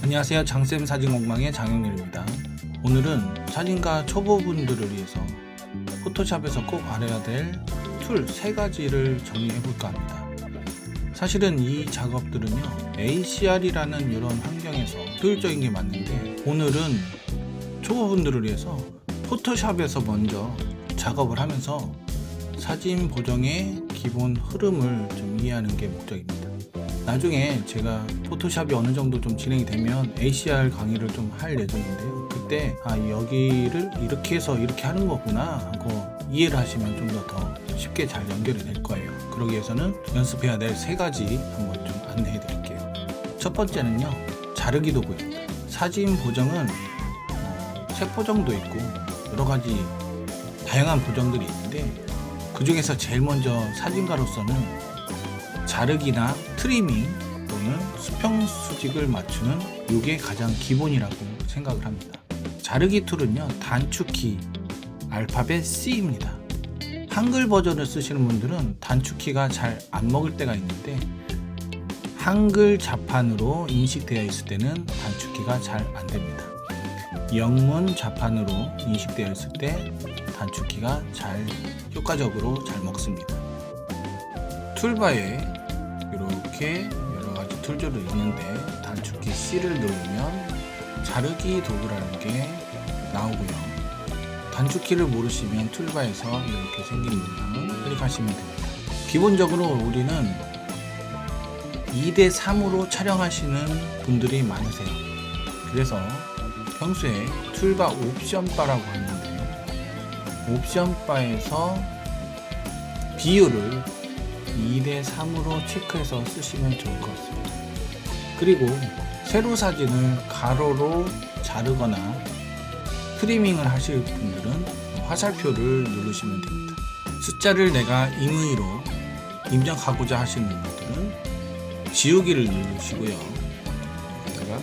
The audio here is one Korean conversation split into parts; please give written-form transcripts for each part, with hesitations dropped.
안녕하세요. 장쌤 사진공방의 장영렬입니다. 오늘은 사진가 초보분들을 위해서 포토샵에서 꼭 알아야 될 툴 3가지를 정리해 볼까 합니다. 사실은 이 작업들은요, ACR이라는 이런 환경에서 효율적인 게 맞는데, 오늘은 초보분들을 위해서 포토샵에서 먼저 작업을 하면서 사진 보정의 기본 흐름을 좀 이해하는 게 목적입니다. 나중에 제가 포토샵이 어느 정도 좀 진행이 되면 ACR 강의를 좀 할 예정인데요. 그때 여기를 이렇게 해서 이렇게 하는 거구나 하고 이해를 하시면 좀 더 쉽게 잘 연결이 될 거예요. 그러기 위해서는 연습해야 될 3가지 한번 좀 안내해 드릴게요. 첫 번째는요, 자르기 도구입니다. 사진 보정은 색 보정도 있고 여러 가지 다양한 보정들이 있는데, 그 중에서 제일 먼저 사진가로서는 자르기나 트리밍 또는 수평 수직을 맞추는 이게 가장 기본이라고 생각을 합니다. 자르기 툴은요, 단축키 알파벳 C입니다. 한글 버전을 쓰시는 분들은 단축키가 잘 안 먹을 때가 있는데, 한글 자판으로 인식되어 있을 때는 단축키가 잘 안 됩니다. 영문 자판으로 인식되어 있을 때 단축키가 효과적으로 잘 먹습니다. 툴바에 이렇게 여러가지 툴들이 있는데, 단축키 C를 누르면 자르기 도구라는 게 나오고요. 단축키를 모르시면 툴바에서 이렇게 생긴 문양을 클릭하시면 됩니다. 기본적으로 우리는 2:3으로 촬영하시는 분들이 많으세요. 그래서 평소에 툴바 옵션 바라고 하는데요, 옵션 바에서 비율을 2:3으로 체크해서 쓰시면 좋을 것 같습니다. 그리고 세로 사진을 가로로 자르거나 트리밍을 하실 분들은 화살표를 누르시면 됩니다. 숫자를 내가 임의로 입력하고자 하시는 분들은 지우기를 누르시고요, 여기다가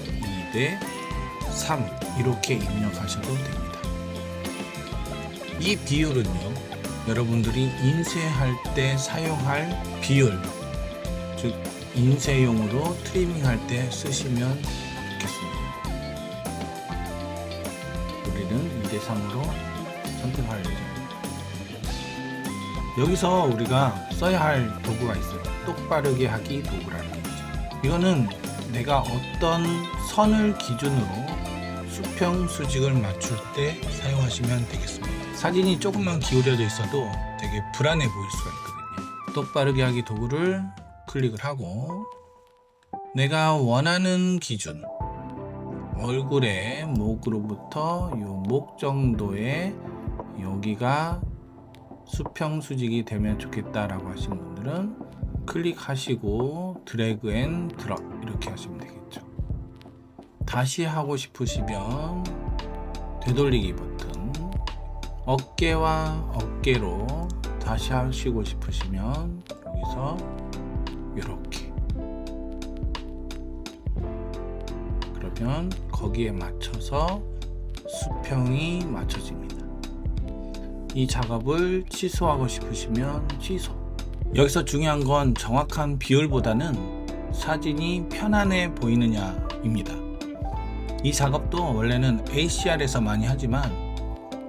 2:3 이렇게 입력하셔도 됩니다. 이 비율은요, 여러분들이 인쇄할 때 사용할 비율, 즉 인쇄용으로 트리밍할 때 쓰시면 좋겠습니다. 우리는 2:3으로 선택할 예정입니다. 여기서 우리가 써야 할 도구가 있어요. 똑바르게 하기 도구라는 게 있죠. 이거는 내가 어떤 선을 기준으로 수평 수직을 맞출 때 사용하시면 되겠습니다. 사진이 조금만 기울여져 있어도 되게 불안해 보일 수가 있거든요. 똑바르게 하기 도구를 클릭을 하고, 내가 원하는 기준, 얼굴의 목으로부터 요 목 정도에 여기가 수평 수직이 되면 좋겠다라고 하시는 분들은 클릭하시고 드래그 앤 드롭 이렇게 하시면 되겠죠. 다시 하고 싶으시면 되돌리기 버튼, 어깨와 어깨로 다시 하시고 싶으시면 여기서 이렇게, 그러면 거기에 맞춰서 수평이 맞춰집니다. 이 작업을 취소하고 싶으시면 취소. 여기서 중요한 건 정확한 비율보다는 사진이 편안해 보이느냐입니다. 이 작업도 원래는 ACR에서 많이 하지만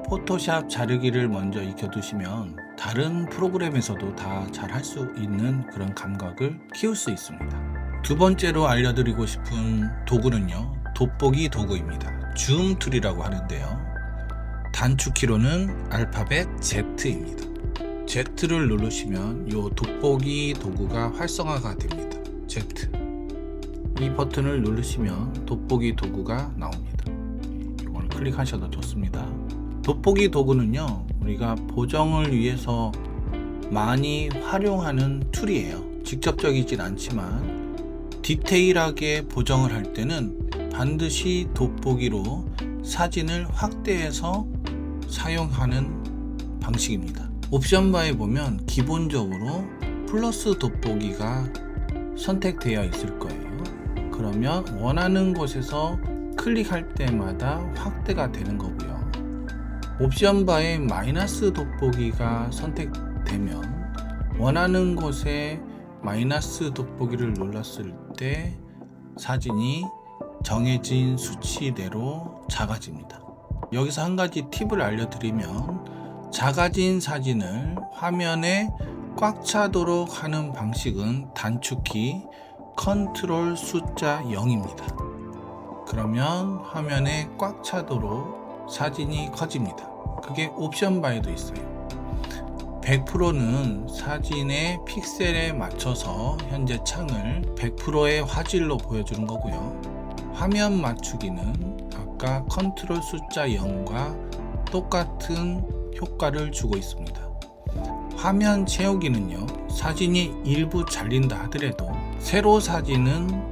포토샵 자르기를 먼저 익혀두시면 다른 프로그램에서도 다 잘 할 수 있는 그런 감각을 키울 수 있습니다. 두 번째로 알려드리고 싶은 도구는요, 돋보기 도구입니다. 줌 툴이라고 하는데요, 단축키로는 알파벳 Z입니다. Z를 누르시면 이 돋보기 도구가 활성화가 됩니다. Z. 이 버튼을 누르시면 돋보기 도구가 나옵니다. 이걸 클릭하셔도 좋습니다. 돋보기 도구는요, 우리가 보정을 위해서 많이 활용하는 툴이에요. 직접적이진 않지만 디테일하게 보정을 할 때는 반드시 돋보기로 사진을 확대해서 사용하는 방식입니다. 옵션 바에 보면 기본적으로 플러스 돋보기가 선택되어 있을 거예요. 그러면 원하는 곳에서 클릭할 때마다 확대가 되는 거고요. 옵션 바에 마이너스 돋보기가 선택되면 원하는 곳에 마이너스 돋보기를 눌렀을 때 사진이 정해진 수치대로 작아집니다. 여기서 한 가지 팁을 알려드리면, 작아진 사진을 화면에 꽉 차도록 하는 방식은 단축키 컨트롤 숫자 0입니다. 그러면 화면에 꽉 차도록 사진이 커집니다. 그게 옵션 바에도 있어요. 100%는 사진의 픽셀에 맞춰서 현재 창을 100%의 화질로 보여주는 거고요. 화면 맞추기는 아까 컨트롤 숫자 0과 똑같은 효과를 주고 있습니다. 화면 채우기는요, 사진이 일부 잘린다 하더라도 세로 사진은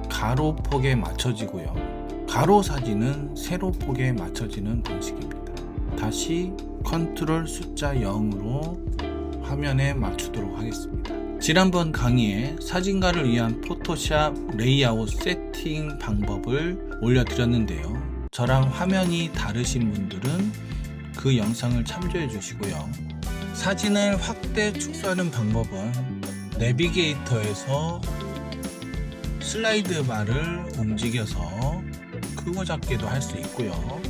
가로폭에 맞춰지고요, 가로 사진은 세로폭에 맞춰지는 방식입니다. 다시 컨트롤 숫자 0으로 화면에 맞추도록 하겠습니다. 지난번 강의에 사진가를 위한 포토샵 레이아웃 세팅 방법을 올려드렸는데요. 저랑 화면이 다르신 분들은 그 영상을 참조해 주시고요. 사진을 확대 축소하는 방법은 내비게이터에서 슬라이드 바를 움직여서 크고 작게도 할 수 있고요.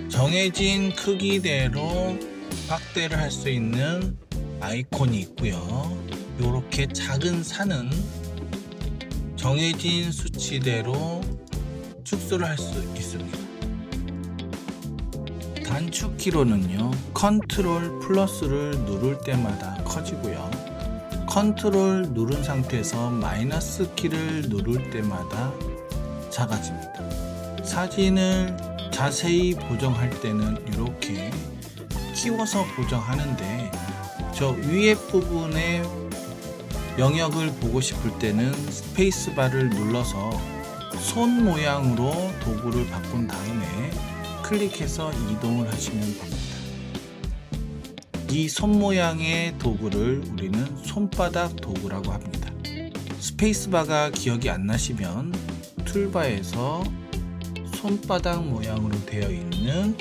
정해진 크기대로 확대를 할 수 있는 아이콘이 있고요. 이렇게 작은 산은 정해진 수치대로 축소를 할 수 있습니다. 단축키로는요, 컨트롤 플러스를 누를 때마다 커지고요, 컨트롤 누른 상태에서 마이너스 키를 누를 때마다 작아집니다. 사진을 자세히 보정할 때는 이렇게 키워서 보정하는데, 저 위에 부분의 영역을 보고 싶을 때는 스페이스바를 눌러서 손 모양으로 도구를 바꾼 다음에 클릭해서 이동을 하시면 됩니다. 이 손 모양의 도구를 우리는 손바닥 도구라고 합니다. 스페이스바가 기억이 안 나시면 툴바에서 손바닥 모양으로 되어 있는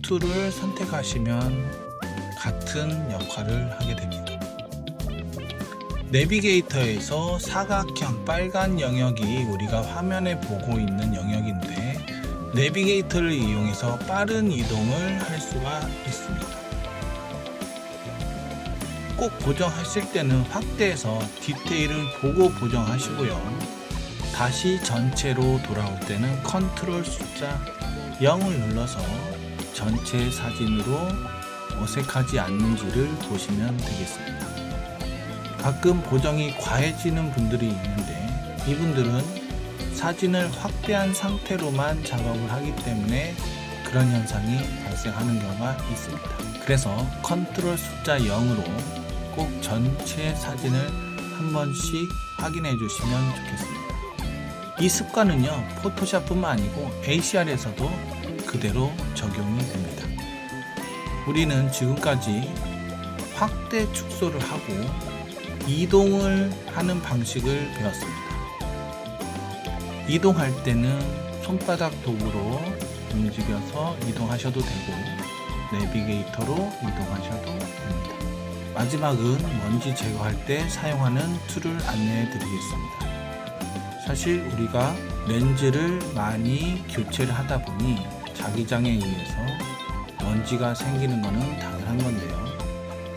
툴을 선택하시면 같은 역할을 하게 됩니다. 내비게이터에서 사각형 빨간 영역이 우리가 화면에 보고 있는 영역인데, 내비게이터를 이용해서 빠른 이동을 할 수가 있습니다. 꼭 보정하실 때는 확대해서 디테일을 보고 보정하시고요. 다시 전체로 돌아올 때는 컨트롤 숫자 0을 눌러서 전체 사진으로 어색하지 않는지를 보시면 되겠습니다. 가끔 보정이 과해지는 분들이 있는데, 이분들은 사진을 확대한 상태로만 작업을 하기 때문에 그런 현상이 발생하는 경우가 있습니다. 그래서 컨트롤 숫자 0으로 꼭 전체 사진을 한 번씩 확인해 주시면 좋겠습니다. 이 습관은요, 포토샵뿐만 아니고 ACR에서도 그대로 적용이 됩니다. 우리는 지금까지 확대 축소를 하고 이동을 하는 방식을 배웠습니다. 이동할 때는 손바닥 도구로 움직여서 이동하셔도 되고, 내비게이터로 이동하셔도 됩니다. 마지막은 먼지 제거할 때 사용하는 툴을 안내해 드리겠습니다. 사실 우리가 렌즈를 많이 교체를 하다 보니 자기장에 의해서 먼지가 생기는 것은 당연한 건데요.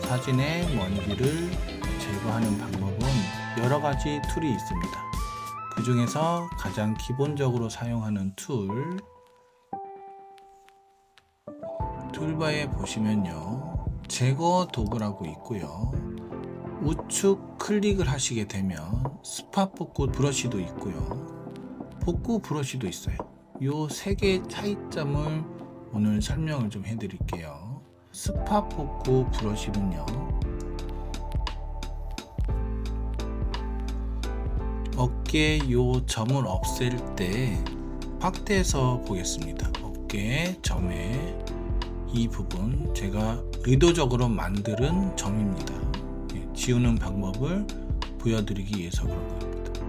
사진의 먼지를 제거하는 방법은 여러 가지 툴이 있습니다. 그 중에서 가장 기본적으로 사용하는 툴바에 보시면요, 제거 도구라고 있고요, 우측 클릭을 하시게 되면 스팟 복구 브러쉬도 있고요, 복구 브러쉬도 있어요. 이 세 개의 차이점을 오늘 설명을 좀 해드릴게요. 스팟 복구 브러쉬는요, 어깨 요 점을 없앨 때 확대해서 보겠습니다. 어깨 점에 이 부분 제가 의도적으로 만든 점입니다. 지우는 방법을 보여드리기 위해서 그런 겁니다.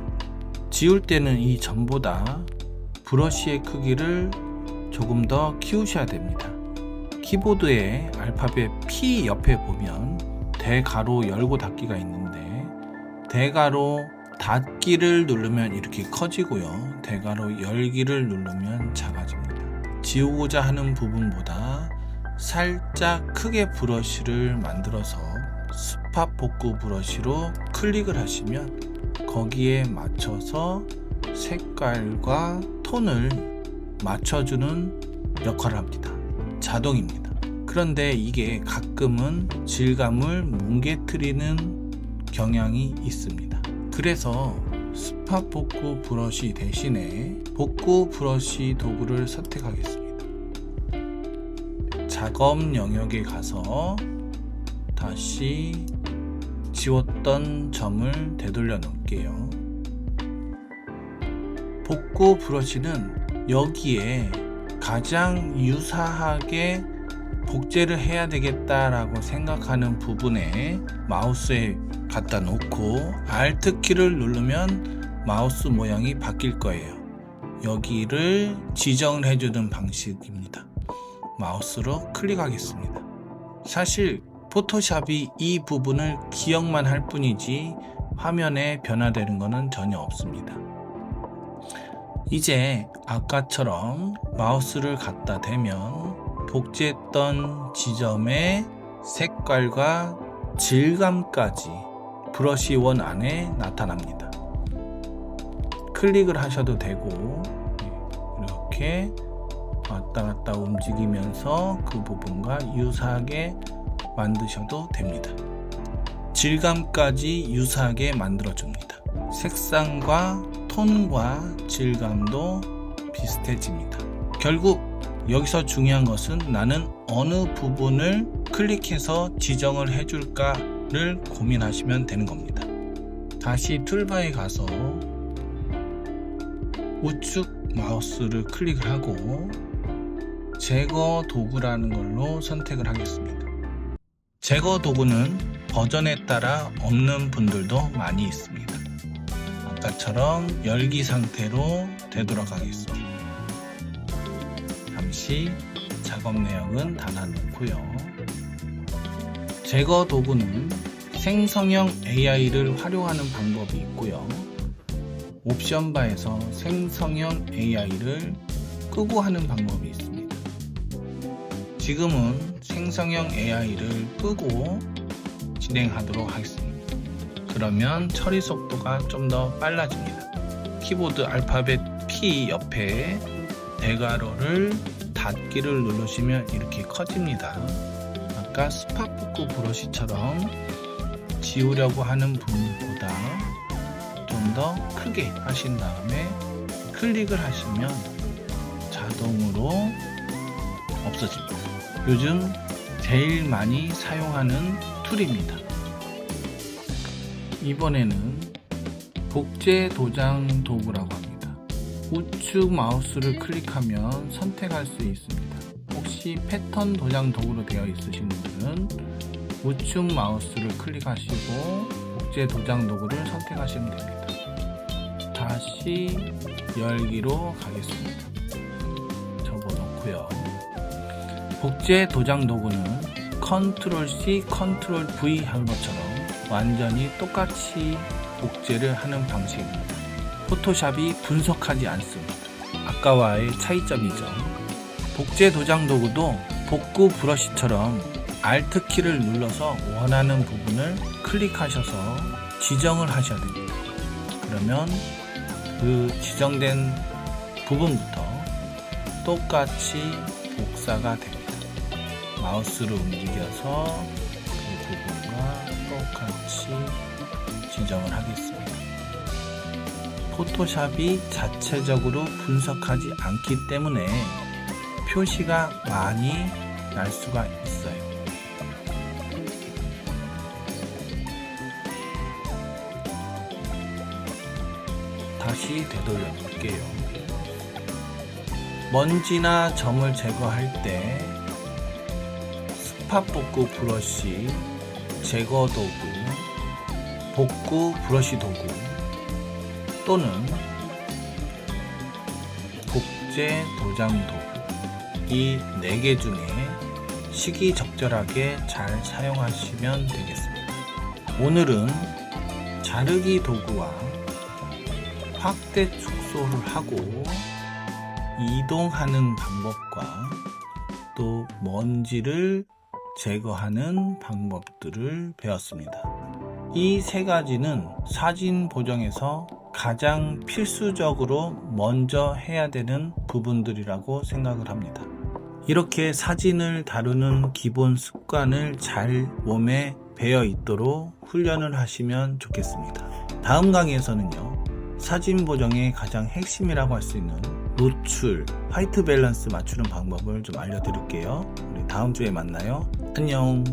지울 때는 이 점보다 브러쉬의 크기를 조금 더 키우셔야 됩니다. 키보드에 알파벳 P 옆에 보면 대가로 열고 닫기가 있는데, 대가로 닫기를 누르면 이렇게 커지고요. 대괄호 열기를 누르면 작아집니다. 지우고자 하는 부분보다 살짝 크게 브러쉬를 만들어서 스팟 복구 브러쉬로 클릭을 하시면 거기에 맞춰서 색깔과 톤을 맞춰주는 역할을 합니다. 자동입니다. 그런데 이게 가끔은 질감을 뭉개뜨리는 경향이 있습니다. 그래서 스팟 복구 브러쉬 대신에 복구 브러쉬 도구를 선택하겠습니다. 작업 영역에 가서 다시 지웠던 점을 되돌려 놓을게요. 복구 브러쉬는 여기에 가장 유사하게 복제를 해야 되겠다라고 생각하는 부분에 마우스에 갖다 놓고 Alt 키를 누르면 마우스 모양이 바뀔 거예요. 여기를 지정을 해주는 방식입니다. 마우스로 클릭하겠습니다. 사실 포토샵이 이 부분을 기억만 할 뿐이지 화면에 변화되는 것은 전혀 없습니다. 이제 아까처럼 마우스를 갖다 대면 복제했던 지점의 색깔과 질감까지 브러쉬 원 안에 나타납니다. 클릭을 하셔도 되고 이렇게 왔다 갔다 움직이면서 그 부분과 유사하게 만드셔도 됩니다. 질감까지 유사하게 만들어줍니다. 색상과 톤과 질감도 비슷해집니다. 결국 여기서 중요한 것은 나는 어느 부분을 클릭해서 지정을 해줄까를 고민하시면 되는 겁니다. 다시 툴바에 가서 우측 마우스를 클릭을 하고 제거 도구라는 걸로 선택을 하겠습니다. 제거 도구는 버전에 따라 없는 분들도 많이 있습니다. 아까처럼 열기 상태로 되돌아가겠습니다. 잠시 작업 내역은 닫아놓고요. 제거 도구는 생성형 AI를 활용하는 방법이 있고요. 옵션 바에서 생성형 AI를 끄고 하는 방법이 있습니다. 지금은 생성형 AI를 끄고 진행하도록 하겠습니다. 그러면 처리 속도가 좀 더 빨라집니다. 키보드 알파벳 P 옆에 대괄호를 닫기를 누르시면 이렇게 커집니다. 아까 스팟 복구 브러쉬처럼 지우려고 하는 부분보다 좀 더 크게 하신 다음에 클릭을 하시면 자동으로 없어집니다. 요즘 제일 많이 사용하는 툴입니다. 이번에는 복제 도장 도구라고 합니다. 우측 마우스를 클릭하면 선택할 수 있습니다. 혹시 패턴 도장 도구로 되어 있으신 분들은 우측 마우스를 클릭하시고 복제 도장 도구를 선택하시면 됩니다. 다시 열기로 가겠습니다. 접어놓고요. 복제 도장 도구는 Ctrl C, Ctrl V 한 것처럼 완전히 똑같이 복제를 하는 방식입니다. 포토샵이 분석하지 않습니다. 아까와의 차이점이죠. 복제 도장 도구도 복구 브러쉬처럼 Alt 키를 눌러서 원하는 부분을 클릭하셔서 지정을 하셔야 됩니다. 그러면 그 지정된 부분부터 똑같이 복사가 됩니다. 마우스를 움직여서 그 부분과 똑같이 지정을 하겠습니다. 포토샵이 자체적으로 분석하지 않기 때문에 표시가 많이 날 수가 있어요. 다시 되돌려 볼게요. 먼지나 점을 제거할 때 스팟 복구 브러쉬, 제거 도구, 복구 브러쉬 도구 또는 복제 도장 도구 이 4개 중에 시기적절하게 잘 사용하시면 되겠습니다. 오늘은 자르기 도구와 확대 축소를 하고 이동하는 방법과 또 먼지를 제거하는 방법들을 배웠습니다. 이 세 가지는 사진 보정에서 가장 필수적으로 먼저 해야 되는 부분들이라고 생각을 합니다. 이렇게 사진을 다루는 기본 습관을 잘 몸에 배어 있도록 훈련을 하시면 좋겠습니다. 다음 강의에서는요, 사진 보정의 가장 핵심이라고 할 수 있는 노출, 화이트 밸런스 맞추는 방법을 좀 알려드릴게요. 우리 다음 주에 만나요. 안녕.